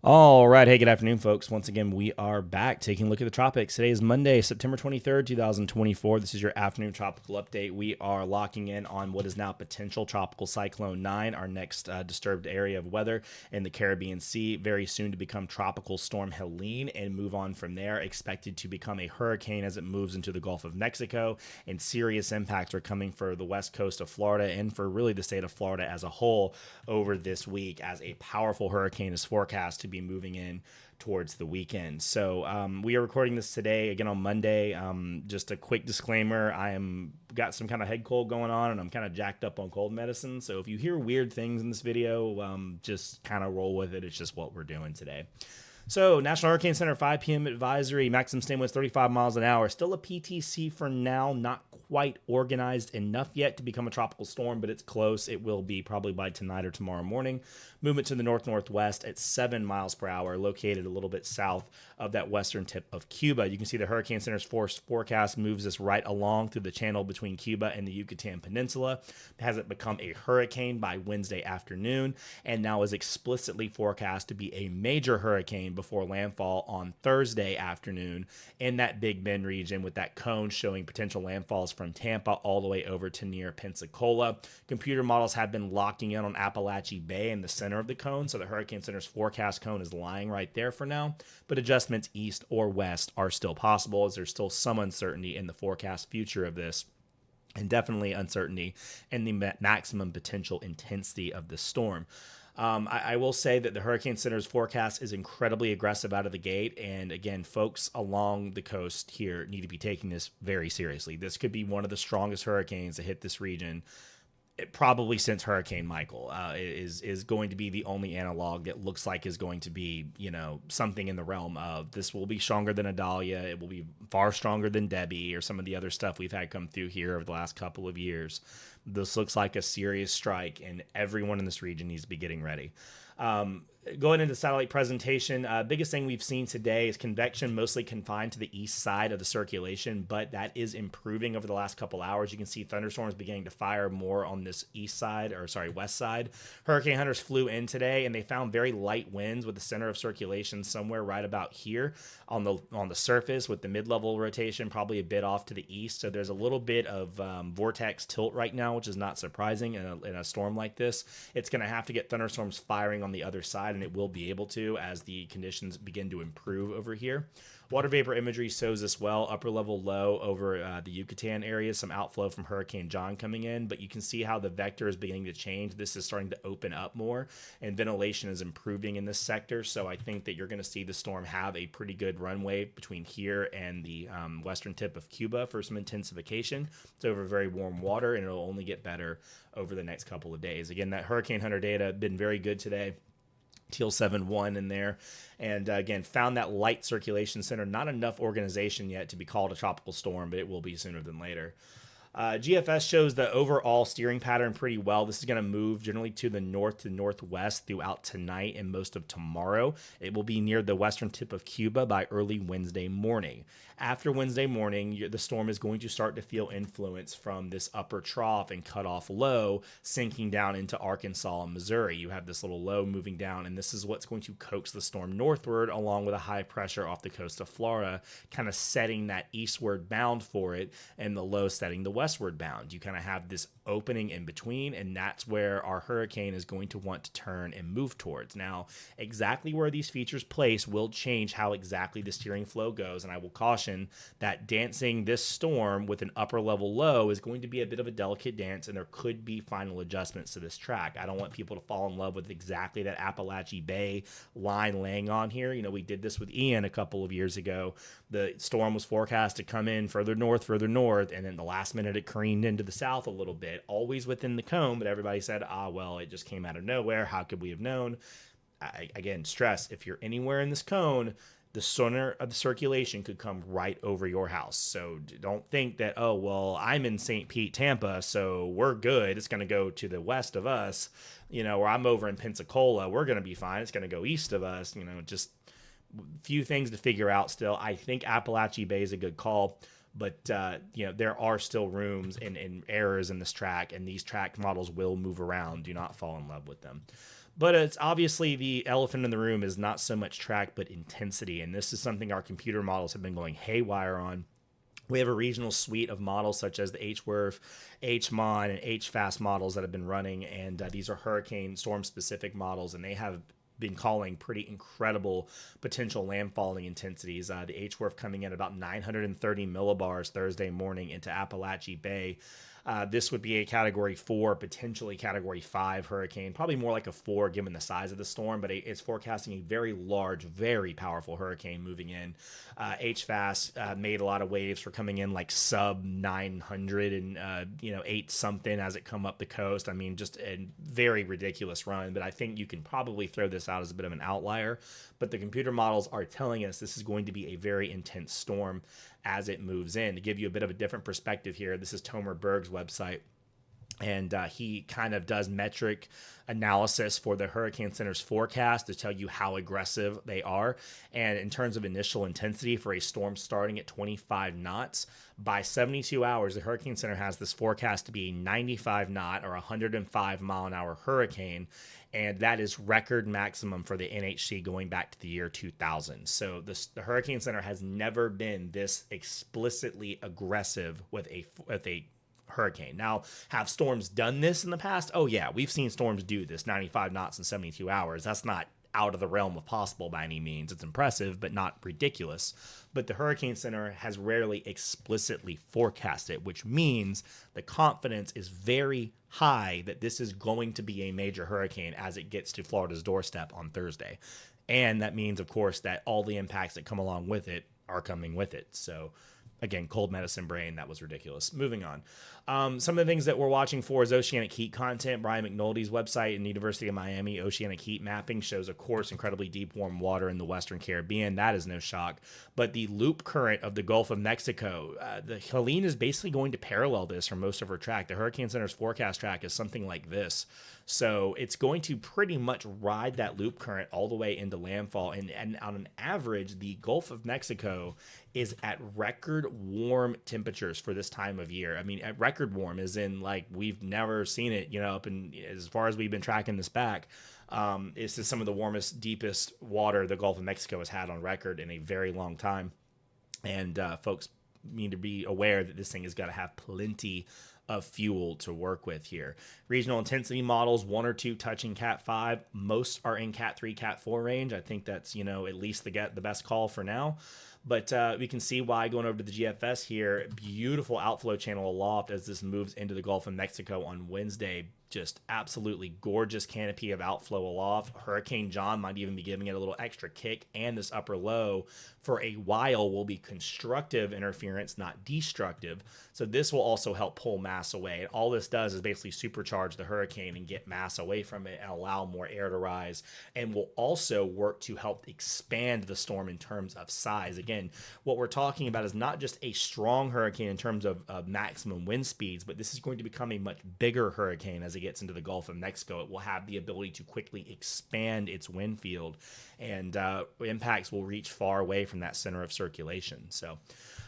All right. Hey, good afternoon, folks. Once again, we are back taking a look at the tropics. Today is Monday, September 23rd, 2024. This is your afternoon tropical update. We are locking in on what is now Potential Tropical Cyclone Nine, our next disturbed area of weather in the Caribbean Sea, very soon to become Tropical Storm Helene and move on from there, expected to become a hurricane as it moves into the Gulf of Mexico. And serious impacts are coming for the west coast of Florida and for really the state of Florida as a whole over this week, as a powerful hurricane is forecast to be moving in towards the weekend. So we are recording this today again on Monday. Just a quick disclaimer: got some kind of head cold going on, and I'm kind of jacked up on cold medicine. So if you hear weird things in this video, just kind of roll with it. It's just what we're doing today. So, National Hurricane Center 5 p.m. advisory, maximum stand winds 35 miles an hour. Still a PTC for now, not quite organized enough yet to become a tropical storm, but it's close. It will be probably by tonight or tomorrow morning. Movement to the north-northwest at 7 miles per hour, located a little bit south of that western tip of Cuba. You can see the Hurricane Center's forecast moves us right along through the channel between Cuba and the Yucatan Peninsula. It hasn't become a hurricane by Wednesday afternoon, and now is explicitly forecast to be a major hurricane before landfall on Thursday afternoon in that Big Bend region, with that cone showing potential landfalls from Tampa all the way over to near Pensacola. Computer models have been locking in on Apalachee Bay in the center of the cone, so the Hurricane Center's forecast cone is lying right there for now, but adjustments east or west are still possible, as there's still some uncertainty in the forecast future of this, and definitely uncertainty in the maximum potential intensity of the storm. I will say that the Hurricane Center's forecast is incredibly aggressive out of the gate. And again, folks along the coast here need to be taking this very seriously. This could be one of the strongest hurricanes to hit this region, probably since Hurricane Michael. Is going to be the only analog that looks like is going to be, something in the realm of this will be stronger than Adalia. It will be far stronger than Debbie or some of the other stuff we've had come through here over the last couple of years. This looks like a serious strike, and everyone in this region needs to be getting ready. Going into satellite presentation, biggest thing we've seen today is convection mostly confined to the east side of the circulation, but that is improving over the last couple hours. You can see thunderstorms beginning to fire more on this west side. Hurricane hunters flew in today, and they found very light winds with the center of circulation somewhere right about here on the surface, with the mid-level rotation probably a bit off to the east. So there's a little bit of vortex tilt right now, which is not surprising in a storm like this. It's going to have to get thunderstorms firing on the other side, and it will be able to as the conditions begin to improve over here. Water vapor imagery shows us well, upper level low over the Yucatan area, some outflow from Hurricane John coming in, but you can see how the vector is beginning to change. This is starting to open up more, and ventilation is improving in this sector, so I think that you're going to see the storm have a pretty good runway between here and the western tip of Cuba for some intensification. It's over very warm water, and it'll only get better over the next couple of days. Again, that Hurricane Hunter data been very good today. Teal 7-1 in there, and again found that light circulation center. Not enough organization yet to be called a tropical storm, but it will be sooner than later. GFS shows the overall steering pattern pretty well. This is going to move generally to the north to northwest throughout tonight and most of tomorrow. It will be near the western tip of Cuba by early Wednesday morning. After Wednesday morning, the storm is going to start to feel influence from this upper trough and cutoff low sinking down into Arkansas and Missouri. You have this little low moving down, and this is what's going to coax the storm northward, along with a high pressure off the coast of Florida, kind of setting that eastward bound for it, and the low setting the westward bound. You kind of have this opening in between, and that's where our hurricane is going to want to turn and move towards. Now, exactly where these features place will change how exactly the steering flow goes, and I will caution that dancing this storm with an upper level low is going to be a bit of a delicate dance, and there could be final adjustments to this track. I don't want people to fall in love with exactly that Apalachee Bay line laying on here. We did this with Ian a couple of years ago. The storm was forecast to come in further north, and then the last minute it careened into the south a little bit, always within the cone, but everybody said, well, it just came out of nowhere. How could we have known? Again, stress, if you're anywhere in this cone, the center of the circulation could come right over your house. So don't think that, I'm in St. Pete, Tampa, so we're good. It's going to go to the west of us, or I'm over in Pensacola. We're going to be fine. It's going to go east of us, just few things to figure out still. I think Apalachee Bay is a good call, but there are still rooms and errors in this track, and these track models will move around. Do not fall in love with them. But it's obviously the elephant in the room is not so much track, but intensity. And this is something our computer models have been going haywire on. We have a regional suite of models such as the HWRF, HMON, and HFAST models that have been running. And these are hurricane storm specific models, and they have been calling pretty incredible potential landfalling intensities. The HWRF coming in about 930 millibars Thursday morning into Apalachee Bay. This would be a category 4, potentially category 5 hurricane, probably more like a 4 given the size of the storm, but it's forecasting a very large, very powerful hurricane moving in. HFAS made a lot of waves for coming in like sub 900 and 8 something as it come up the coast. I mean, just a very ridiculous run, but I think you can probably throw this out as a bit of an outlier. But the computer models are telling us this is going to be a very intense storm as it moves in. To give you a bit of a different perspective here, this is Tomer Berg's website, and he kind of does metric analysis for the Hurricane Center's forecast to tell you how aggressive they are. And in terms of initial intensity for a storm starting at 25 knots, by 72 hours, the Hurricane Center has this forecast to be a 95 knot or 105 mile an hour hurricane. And that is record maximum for the NHC going back to the year 2000. So the Hurricane Center has never been this explicitly aggressive with a hurricane. Now, have storms done this in the past? Oh yeah, we've seen storms do this, 95 knots in 72 hours. That's not out of the realm of possible by any means. It's impressive, but not ridiculous. But the Hurricane Center has rarely explicitly forecast it, which means the confidence is very high that this is going to be a major hurricane as it gets to Florida's doorstep on Thursday. And that means, of course, that all the impacts that come along with it are coming with it. So again, cold medicine brain, that was ridiculous. Moving on. Some of the things that we're watching for is oceanic heat content. Brian McNulty's website in the University of Miami, oceanic heat mapping, shows, of course, incredibly deep warm water in the Western Caribbean. That is no shock. But the loop current of the Gulf of Mexico, the Helene is basically going to parallel this for most of her track. The Hurricane Center's forecast track is something like this. So it's going to pretty much ride that loop current all the way into landfall. And on an average, the Gulf of Mexico is at record warm temperatures for this time of year. I mean, at record warm is in like we've never seen it, up in as far as we've been tracking this back. It's just some of the warmest, deepest water the Gulf of Mexico has had on record in a very long time. And folks need to be aware that this thing has got to have plenty of fuel to work with here. Regional intensity models, 1 or 2 touching Cat 5. Most are in Cat 3, Cat 4 range. I think that's, at least the best call for now. But we can see why going over to the GFS here, beautiful outflow channel aloft as this moves into the Gulf of Mexico on Wednesday. Just absolutely gorgeous canopy of outflow aloft. Hurricane John might even be giving it a little extra kick, and this upper low for a while will be constructive interference, not destructive. So this will also help pull mass away. And all this does is basically supercharge the hurricane and get mass away from it and allow more air to rise, and will also work to help expand the storm in terms of size. Again, what we're talking about is not just a strong hurricane in terms of maximum wind speeds, but this is going to become a much bigger hurricane as it gets into the Gulf of Mexico. It will have the ability to quickly expand its wind field, and impacts will reach far away from that center of circulation. So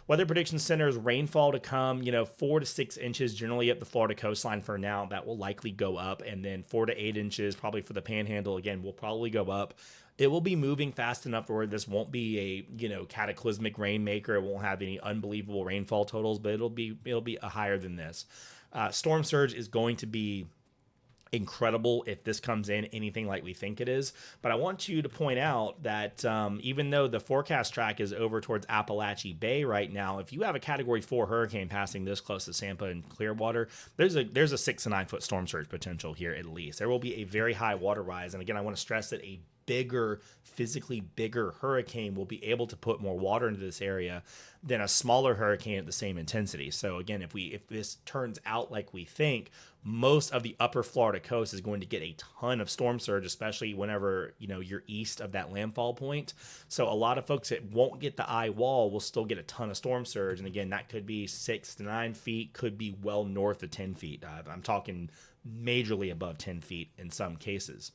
Weather Prediction Center's rainfall to come, 4 to 6 inches generally up the Florida coastline for now. That will likely go up, and then 4 to 8 inches probably for the Panhandle, again, will probably go up. It will be moving fast enough where this won't be a cataclysmic rainmaker. It won't have any unbelievable rainfall totals, but it'll be higher than this. Storm surge is going to be incredible if this comes in anything like we think it is. But I want you to point out that even though the forecast track is over towards Apalachee Bay right now, if you have a category 4 hurricane passing this close to Tampa and Clearwater, there's a 6 to 9 foot storm surge potential here at least. There will be a very high water rise. And again, I want to stress that a physically bigger hurricane will be able to put more water into this area than a smaller hurricane at the same intensity. So again, if this turns out like we think, most of the upper Florida coast is going to get a ton of storm surge, especially whenever you're east of that landfall point. So a lot of folks that won't get the eye wall will still get a ton of storm surge, and again, that could be 6 to 9 feet, could be well north of 10 feet. I'm talking majorly above 10 feet in some cases.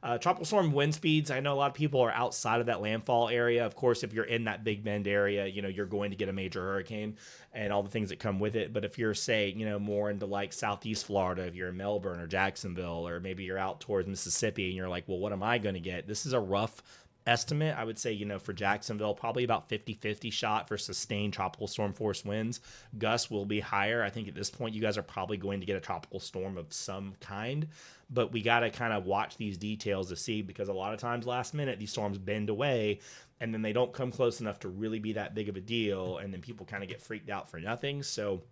Tropical storm wind speeds, I know a lot of people are outside of that landfall area. Of course, if you're in that Big Bend area, you're going to get a major hurricane and all the things that come with it. But if you're, say, more into like Southeast Florida, if you're in Melbourne or Jacksonville, or maybe you're out towards Mississippi and you're like, well, what am I going to get? This is a rough estimate. I would say, for Jacksonville, probably about 50-50 shot for sustained tropical storm force winds. Gusts will be higher. I think at this point, you guys are probably going to get a tropical storm of some kind, but we got to kind of watch these details to see, because a lot of times last minute, these storms bend away and then they don't come close enough to really be that big of a deal. And then people kind of get freaked out for nothing. So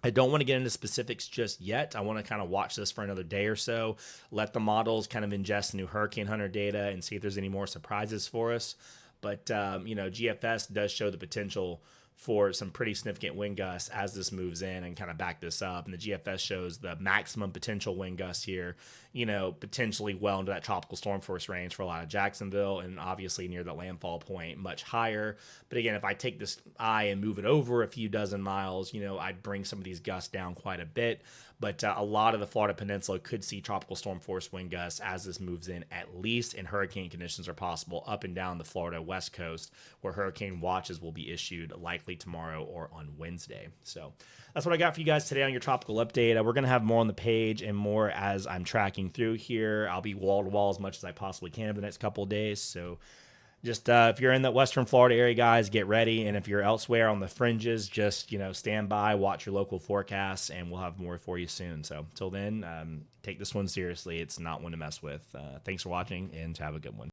I don't want to get into specifics just yet. I want to kind of watch this for another day or so, let the models kind of ingest new Hurricane Hunter data and see if there's any more surprises for us. But, GFS does show the potential for some pretty significant wind gusts as this moves in and kind of back this up. And the GFS shows the maximum potential wind gusts here, potentially well into that tropical storm force range for a lot of Jacksonville, and obviously near the landfall point, much higher. But again, if I take this eye and move it over a few dozen miles, I'd bring some of these gusts down quite a bit. But a lot of the Florida Peninsula could see tropical storm force wind gusts as this moves in, at least, and hurricane conditions are possible up and down the Florida West Coast, where hurricane watches will be issued likely tomorrow or on Wednesday. So that's what I got for you guys today on your tropical update. We're going to have more on the page and more as I'm tracking through here. I'll be wall to wall as much as I possibly can over the next couple of days. So just if you're in the Western Florida area, guys, get ready. And if you're elsewhere on the fringes, just, stand by, watch your local forecasts, and we'll have more for you soon. So till then, take this one seriously. It's not one to mess with. Thanks for watching, and have a good one.